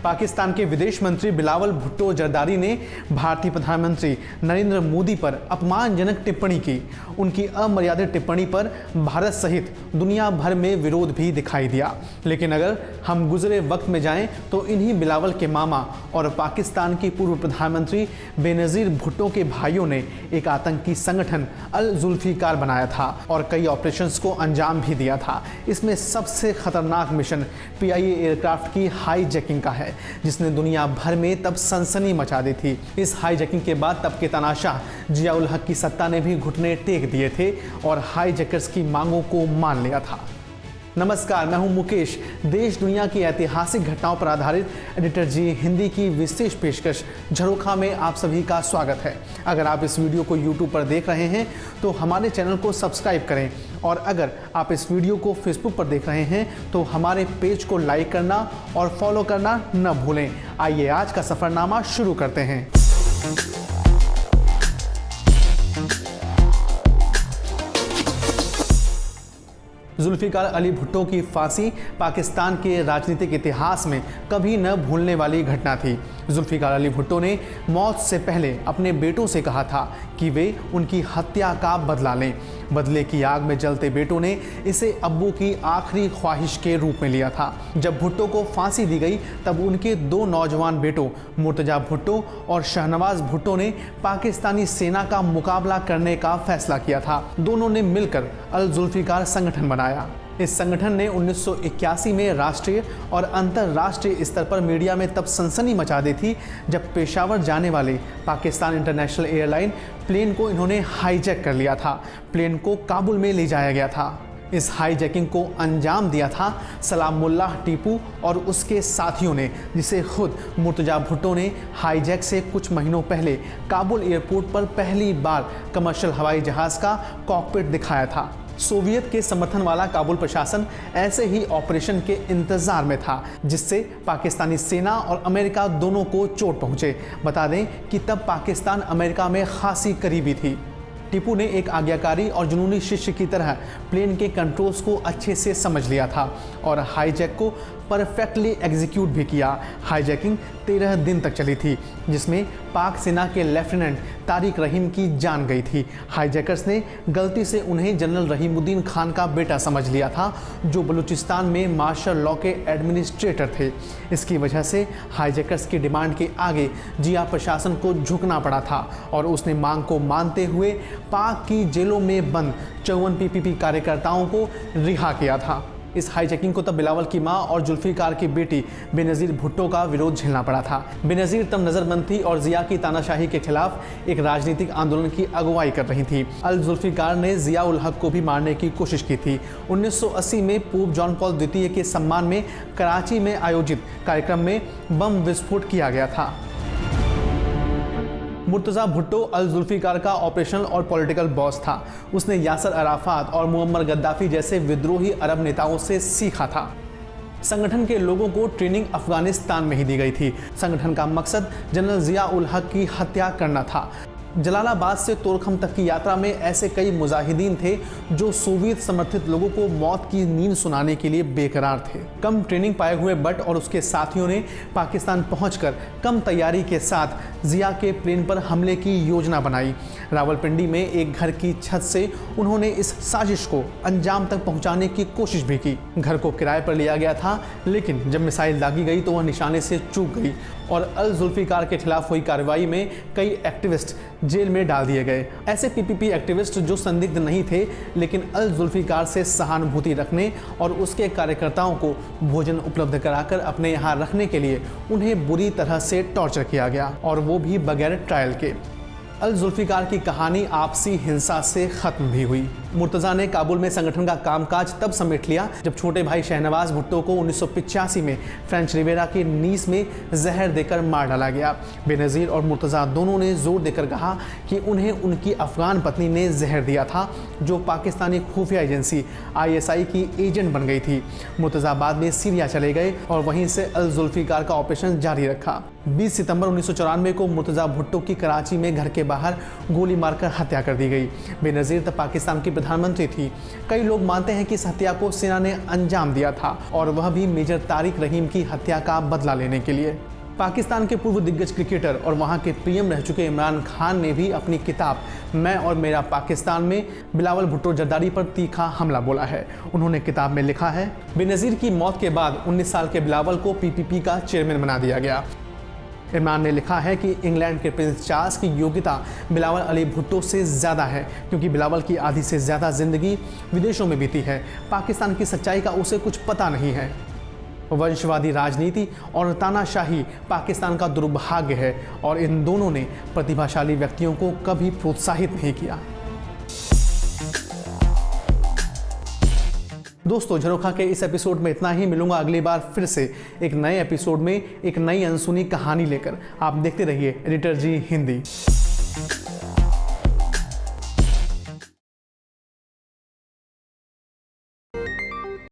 पाकिस्तान के विदेश मंत्री बिलावल भुट्टो जरदारी ने भारतीय प्रधानमंत्री नरेंद्र मोदी पर अपमानजनक टिप्पणी की। उनकी अमर्यादित टिप्पणी पर भारत सहित दुनिया भर में विरोध भी दिखाई दिया। लेकिन अगर हम गुजरे वक्त में जाएं तो इन्हीं बिलावल के मामा और पाकिस्तान की पूर्व प्रधानमंत्री बेनज़ीर भुट्टो के भाइयों ने एक आतंकी संगठन अल जुल्फिकार बनाया था और कई ऑपरेशंस को अंजाम भी दिया था। इसमें सबसे खतरनाक मिशन PIA एयरक्राफ्ट की हाईजैकिंग का है, जिसने दुनिया भर में तब सनसनी मचा दी थी। इस हाईजैकिंग के बाद तब के तानाशाह जिया उल हक की सत्ता ने भी घुटने टेक दिए थे और हाईजैकर्स की मांगों को मान लिया था। नमस्कार, मैं हूं मुकेश। देश दुनिया की ऐतिहासिक घटनाओं पर आधारित एडिटर जी हिंदी की विशेष पेशकश झरोखा में आप सभी का स्वागत है। अगर आप इस वीडियो को YouTube पर देख रहे हैं तो हमारे चैनल को सब्सक्राइब करें, और अगर आप इस वीडियो को Facebook पर देख रहे हैं तो हमारे पेज को लाइक करना और फॉलो करना न भूलें। आइए आज का सफरनामा शुरू करते हैं। जुल्फिकार अली भुट्टो की फांसी पाकिस्तान के राजनीतिक इतिहास में कभी न भूलने वाली घटना थी। जुल्फिकार अली भुट्टो ने मौत से पहले अपने बेटों से कहा था कि वे उनकी हत्या का बदला लें। बदले की आग में जलते बेटों ने इसे अब्बू की आखिरी ख्वाहिश के रूप में लिया था। जब भुट्टो को फांसी दी गई तब उनके दो नौजवान बेटों मुर्तजा भुट्टो और शहनवाज भुट्टो ने पाकिस्तानी सेना का मुकाबला करने का फैसला किया था। दोनों ने मिलकर अल जुल्फिकार संगठन बनाया। इस संगठन ने 1981 में राष्ट्रीय और अंतर्राष्ट्रीय स्तर पर मीडिया में तब सनसनी मचा दी थी जब पेशावर जाने वाले पाकिस्तान इंटरनेशनल एयरलाइन प्लेन को इन्होंने हाईजैक कर लिया था। प्लेन को काबुल में ले जाया गया था। इस हाईजैकिंग को अंजाम दिया था सलामुल्लाह टीपू और उसके साथियों ने, जिसे खुद मुर्तजा भुट्टो ने हाईजैक से कुछ महीनों पहले काबुल एयरपोर्ट पर पहली बार कमर्शियल हवाई जहाज़ का कॉकपिट दिखाया था। सोवियत के समर्थन वाला काबुल प्रशासन ऐसे ही ऑपरेशन के इंतजार में था, जिससे पाकिस्तानी सेना और अमेरिका दोनों को चोट पहुंचे। बता दें कि तब पाकिस्तान अमेरिका में खासी करीबी थी। टीपू ने एक आज्ञाकारी और जुनूनी शिष्य की तरह प्लेन के कंट्रोल्स को अच्छे से समझ लिया था और हाईजैक को परफेक्टली एग्जीक्यूट भी किया। हाईजैकिंग 13 दिन तक चली थी, जिसमें पाक सेना के लेफ्टिनेंट तारिक रहीम की जान गई थी। हाईजैकर्स ने गलती से उन्हें जनरल रहीमुद्दीन खान का बेटा समझ लिया था, जो बलूचिस्तान में मार्शल लॉ के एडमिनिस्ट्रेटर थे। इसकी वजह से हाईजैकर्स की डिमांड के आगे जिया प्रशासन को झुकना पड़ा था और उसने मांग को मानते हुए पाक की जेलों में बंद 54 PPP कार्यकर्ताओं को रिहा किया था। इस हाईजैकिंग को तब बिलावल की मां और जुल्फिकार की बेटी बेनज़ीर भुट्टो का विरोध झेलना पड़ा था। बेनज़ीर तब नज़रबंद थी और जिया की तानाशाही के खिलाफ एक राजनीतिक आंदोलन की अगुवाई कर रही थी। अल जुल्फिकार ने जिया उल हक को भी मारने की कोशिश की थी। 1980 में पोप जॉन पॉल द्वितीय के सम्मान में कराची में आयोजित कार्यक्रम में बम विस्फोट किया गया था। मुर्तज़ा भुट्टो अल जुल्फिकार का ऑपरेशनल और पॉलिटिकल बॉस था। उसने यासर अराफात और मुअम्मर गद्दाफी जैसे विद्रोही अरब नेताओं से सीखा था। संगठन के लोगों को ट्रेनिंग अफगानिस्तान में ही दी गई थी। संगठन का मकसद जनरल जिया उल हक की हत्या करना था। जलालाबाद से तोरखम तक की यात्रा में ऐसे कई मुजाहिदीन थे जो सोवियत समर्थित लोगों को मौत की नींद सुनाने के लिए बेकरार थे। कम ट्रेनिंग पाए हुए बट और उसके साथियों ने पाकिस्तान पहुंचकर कम तैयारी के साथ जिया के प्लेन पर हमले की योजना बनाई। रावलपिंडी में एक घर की छत से उन्होंने इस साजिश को अंजाम तक पहुंचाने की कोशिश भी की। घर को किराए पर लिया गया था, लेकिन जब मिसाइल दागी गई तो वह निशाने से चूक गई और अल जुल्फिकार के खिलाफ हुई कार्रवाई में कई एक्टिविस्ट जेल में डाल दिए गए। ऐसे PPP एक्टिविस्ट जो संदिग्ध नहीं थे, लेकिन अल जुल्फिकार से सहानुभूति रखने और उसके कार्यकर्ताओं को भोजन उपलब्ध कराकर अपने यहाँ रखने के लिए उन्हें बुरी तरह से टॉर्चर किया गया, और वो भी बगैर ट्रायल के। अल जुल्फिकार की कहानी आपसी हिंसा से ख़त्म भी हुई। मुर्तज़ा ने काबुल में संगठन का कामकाज तब समेट लिया जब छोटे भाई शहनवाज भुट्टो को 1985 में फ्रेंच रिवेरा के नीस में जहर देकर मार डाला गया। बेनज़ीर और मुर्तज़ा दोनों ने जोर देकर कहा कि उन्हें उनकी अफगान पत्नी ने जहर दिया था, जो पाकिस्तानी खुफिया एजेंसी ISI की एजेंट बन गई थी। मुर्तज़ा बाद में सीरिया चले गए और वहीं से अल जुल्फ़िकार का ऑपरेशन जारी रखा। 20 सितंबर 1994 को मुर्तज़ा भुट्टो की कराची में घर के बाहर गोली मारकर हत्या कर दी गई। बेनज़ीर तब पाकिस्तान की प्रधानमंत्री थी। कई लोग मानते हैं कि इस हत्या को सेना ने अंजाम दिया था और वह भी मेजर तारिक रहीम की हत्या का बदला लेने के लिए। पाकिस्तान के पूर्व दिग्गज क्रिकेटर और वहां के पीएम रह चुके इमरान खान ने भी अपनी किताब मैं और मेरा पाकिस्तान में बिलावल भुट्टो जरदारी पर तीखा हमला बोला है। उन्होंने किताब में लिखा है, बेनज़ीर की मौत के बाद 19 साल के बिलावल को PPP का चेयरमैन बना दिया गया। इमरान ने लिखा है कि इंग्लैंड के प्रिंस चार्ल्स की योग्यता बिलावल अली भुट्टो से ज़्यादा है, क्योंकि बिलावल की आधी से ज़्यादा ज़िंदगी विदेशों में बीती है। पाकिस्तान की सच्चाई का उसे कुछ पता नहीं है। वंशवादी राजनीति और तानाशाही पाकिस्तान का दुर्भाग्य है और इन दोनों ने प्रतिभाशाली व्यक्तियों को कभी प्रोत्साहित नहीं किया। दोस्तों, झरोखा के इस एपिसोड में इतना ही। मिलूंगा अगली बार फिर से एक नए एपिसोड में एक नई अनसुनी कहानी लेकर। आप देखते रहिए एडिटर जी हिंदी।